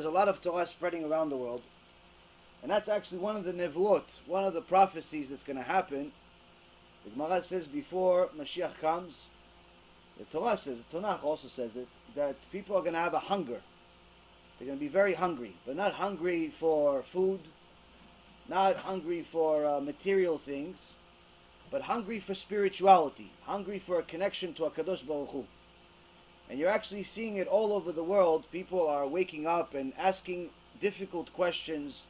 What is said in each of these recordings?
there's a lot of Torah spreading around the world. And that's actually one of the nevuot, one of the prophecies that's going to happen. The Gemara says before Mashiach comes, the Torah says, the Tanakh also says it, that people are going to have a hunger. They're going to be very hungry, but not hungry for food, not hungry for material things, but hungry for spirituality, hungry for a connection to HaKadosh Baruch Hu. And you're actually seeing it all over the world. People are waking up and asking difficult questions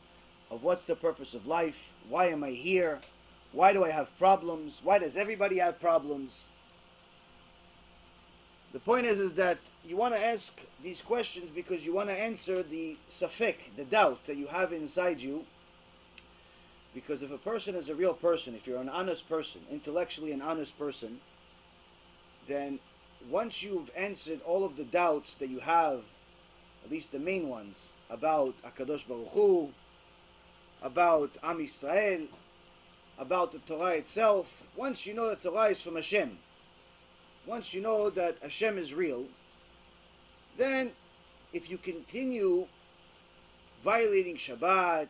of what's the purpose of life, why am I here, why do I have problems, why does everybody have problems? The point is that you want to ask these questions because you want to answer the safek, the doubt that you have inside you. Because if a person is a real person, if you're an honest person, intellectually an honest person, then once you've answered all of the doubts that you have, at least the main ones, about HaKadosh Baruch Hu, about Am Yisrael, about the Torah itself, once you know that Torah is from Hashem, once you know that Hashem is real, then if you continue violating Shabbat,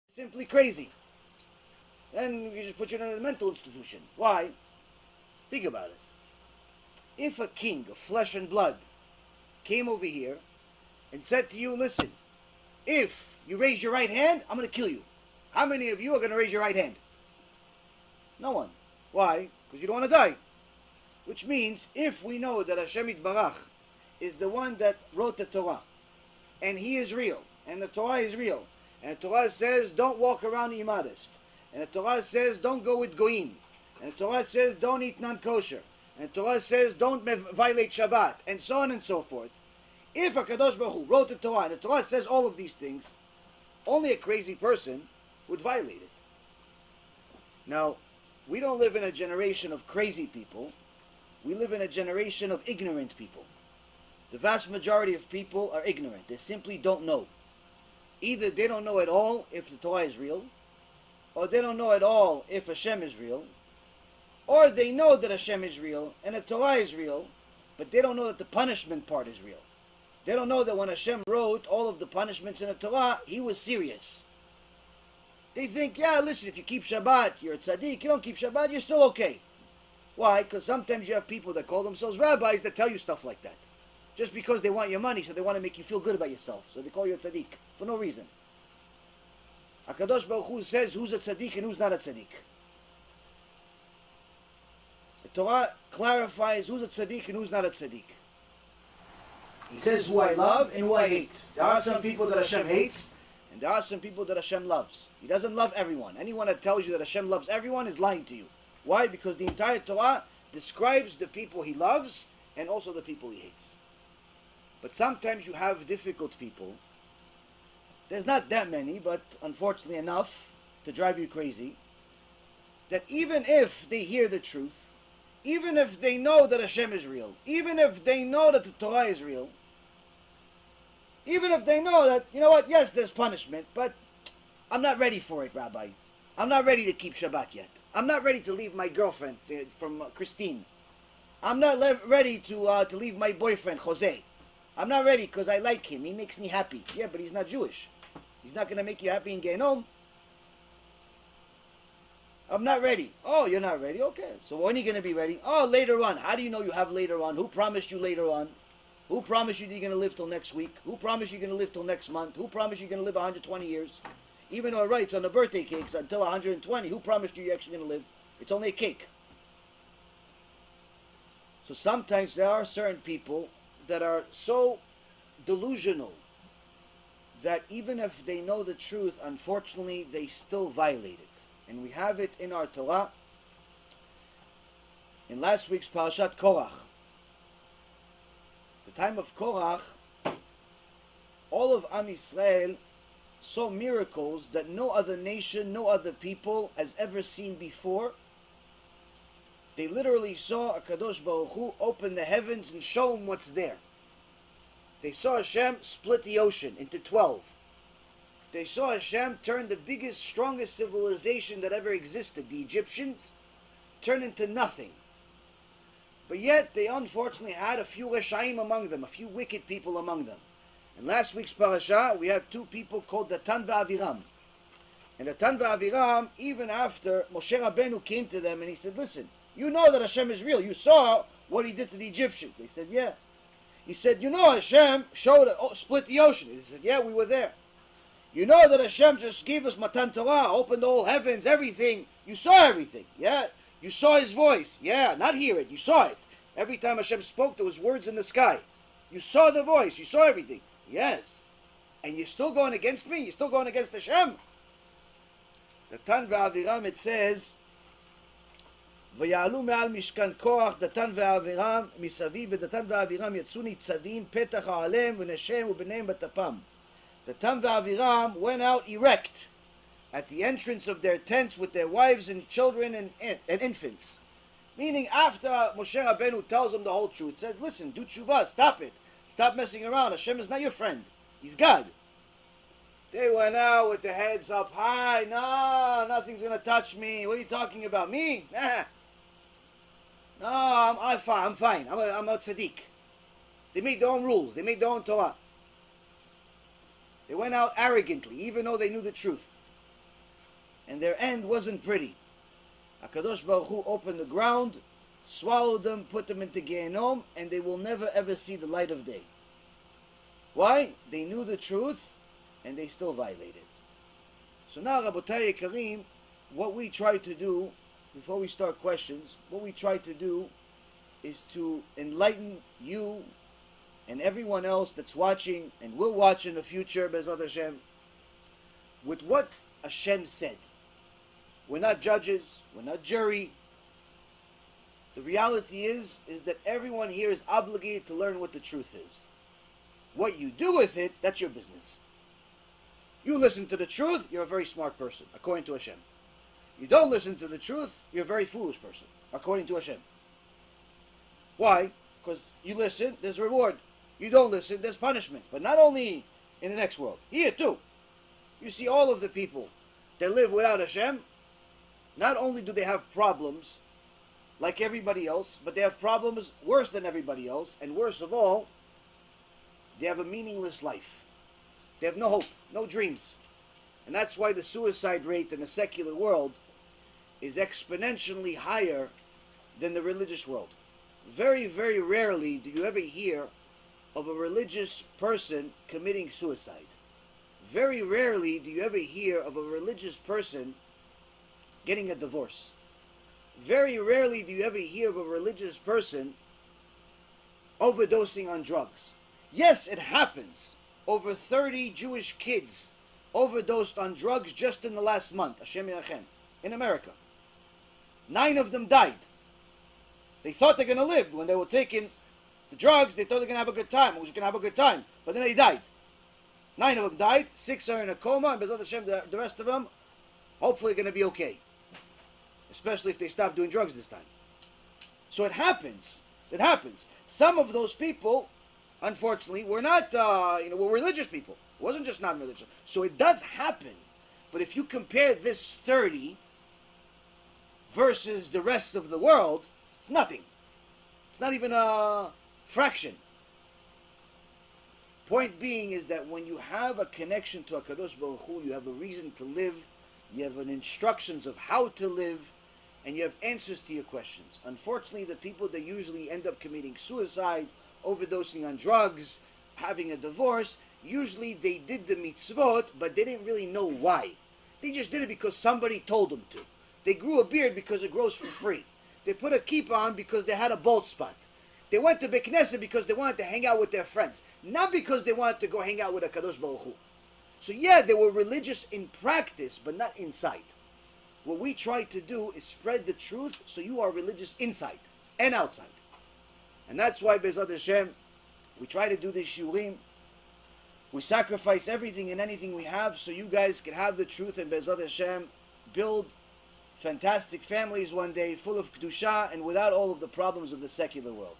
simply crazy, then you just put you in a mental institution. Why? Think about it. If a king of flesh and blood came over here and said to you, listen, if you raise your right hand, I'm going to kill you. How many of you are going to raise your right hand? No one. Why? Because you don't want to die. Which means, if we know that Hashem Yitbarach is the one that wrote the Torah, and He is real, and the Torah is real, and the Torah says don't walk around immodest, and the Torah says don't go with goyim, and the Torah says don't eat non-kosher, and the Torah says don't violate Shabbat, and so on and so forth. If HaKadosh Baruch Hu wrote the Torah, and the Torah says all of these things, only a crazy person would violate it. Now, we don't live in a generation of crazy people. We live in a generation of ignorant people. The vast majority of people are ignorant. They simply don't know. Either they don't know at all if the Torah is real, or they don't know at all if Hashem is real, or they know that Hashem is real and the Torah is real, but they don't know that the punishment part is real. They don't know that when Hashem wrote all of the punishments in the Torah, He was serious. They think, yeah, listen, if you keep Shabbat, you're a tzaddik. You don't keep Shabbat, you're still okay. Why? Because sometimes you have people that call themselves rabbis that tell you stuff like that. Just because they want your money, so they want to make you feel good about yourself. So they call you a tzaddik for no reason. HaKadosh Baruch Hu says who's a tzaddik and who's not a tzaddik. The Torah clarifies who's a tzaddik and who's not a tzaddik. He says who I love and who I hate. There are some people that Hashem hates, and there are some people that Hashem loves. He doesn't love everyone. Anyone that tells you that Hashem loves everyone is lying to you. Why? Because the entire Torah describes the people He loves and also the people He hates. But sometimes you have difficult people. There's not that many, but unfortunately enough to drive you crazy, that even if they hear the truth, even if they know that Hashem is real, even if they know that the Torah is real, even if they know that, you know what, yes, there's punishment, but I'm not ready for it, Rabbi. I'm not ready to keep Shabbat yet. I'm not ready to leave my girlfriend from Christine. I'm not ready to leave my boyfriend, Jose. I'm not ready because I like him. He makes me happy. Yeah, but he's not Jewish. He's not going to make you happy in Gehenom. I'm not ready. Oh, you're not ready? Okay. So when are you going to be ready? Oh, later on. How do you know you have later on? Who promised you later on? Who promised you that you're going to live till next week? Who promised you're going to live till next month? Who promised you're going to live 120 years? Even though it writes on the birthday cakes until 120, who promised you're actually going to live? It's only a cake. So sometimes there are certain people that are so delusional that even if they know the truth, unfortunately, they still violate it. And we have it in our Torah. In last week's Parashat Korach, the time of Korach, all of Am Yisrael saw miracles that no other nation, no other people has ever seen before. They literally saw HaKadosh Baruch Hu open the heavens and show them what's there. They saw Hashem split the ocean into 12. They saw Hashem turn the biggest, strongest civilization that ever existed, the Egyptians, turn into nothing. But yet, they unfortunately had a few Reshaim among them, a few wicked people among them. In last week's parasha, we have two people called Datan v'Aviram. And Datan v'Aviram, even after Moshe Rabbeinu came to them and he said, listen, you know that Hashem is real. You saw what he did to the Egyptians. They said, yeah. He said, you know Hashem split the ocean. He said, yeah, we were there. You know that Hashem just gave us Matan Torah, opened the whole heavens, everything. You saw everything, yeah? You saw his voice, yeah, not hear it, you saw it. Every time Hashem spoke, there was words in the sky. You saw the voice, you saw everything. Yes. And you're still going against me? You're still going against Hashem? Datan v'Aviram, it says, ויעלו מעל משכן כוח דתן ואבירם מסביב ודתן ואבירם יצאו ניצבים פתח העליהם ונשיהם ובניהם בטפם. Datan v'Aviram went out erect at the entrance of their tents with their wives and children and infants. Meaning after Moshe Rabbeinu tells them the whole truth, says, listen, do tshuva, stop it. Stop messing around. Hashem is not your friend. He's God. They went out with their heads up high. No, nothing's going to touch me. What are you talking about? Me? Nah. No, I'm fine. I'm a tzaddik. They made their own rules. They made their own Torah. They went out arrogantly, even though they knew the truth. And their end wasn't pretty. HaKadosh Baruch Hu opened the ground, swallowed them, put them into Gehenom, and they will never ever see the light of day. Why? They knew the truth, and they still violated. So now, Rabotai Yekarim, what we try to do, before we start questions, what we try to do is to enlighten you and everyone else that's watching and will watch in the future, Bezat Hashem, with what Hashem said. We're not judges, we're not jury. The reality is that everyone here is obligated to learn what the truth is. What you do with it, that's your business. You listen to the truth, you're a very smart person, according to Hashem. You don't listen to the truth, you're a very foolish person, according to Hashem. Why? Because you listen, there's reward. You don't listen, there's punishment. But not only in the next world, here too. You see all of the people that live without Hashem, not only do they have problems like everybody else, but they have problems worse than everybody else, and worst of all, they have a meaningless life. They have no hope, no dreams. And that's why the suicide rate in the secular world is exponentially higher than the religious world. Very, very rarely do you ever hear of a religious person committing suicide. Very rarely do you ever hear of a religious person getting a divorce. Very rarely do you ever hear of a religious person overdosing on drugs. Yes, it happens. Over 30 Jewish kids overdosed on drugs just in the last month, Hashem Yirachem, in America. 9 of them died. They thought they're going to live. When they were taking the drugs, they thought they're going to have a good time. We're just going to have a good time. But then they died. 9 of them died. 6 are in a coma. And B'ezrat Hashem, the rest of them, hopefully going to be okay. Especially if they stop doing drugs this time. So it happens. It happens. Some of those people, unfortunately, were not, were religious people. It wasn't just non-religious. So it does happen. But if you compare this 30 versus the rest of the world, it's nothing. It's not even a fraction. Point being is that when you have a connection to HaKadosh Baruch Hu, you have a reason to live, you have an instructions of how to live, and you have answers to your questions. Unfortunately, the people that usually end up committing suicide, overdosing on drugs, having a divorce, usually they did the mitzvot, but they didn't really know why. They just did it because somebody told them to. They grew a beard because it grows for free. They put a kippah on because they had a bald spot. They went to Beit Knesset because they wanted to hang out with their friends, not because they wanted to go hang out with HaKadosh Baruch Hu. So yeah, they were religious in practice, but not inside. What we try to do is spread the truth so you are religious inside and outside. And that's why, B'ezrat Hashem, we try to do this shiurim. We sacrifice everything and anything we have so you guys can have the truth and B'ezrat Hashem build fantastic families one day full of kedusha and without all of the problems of the secular world.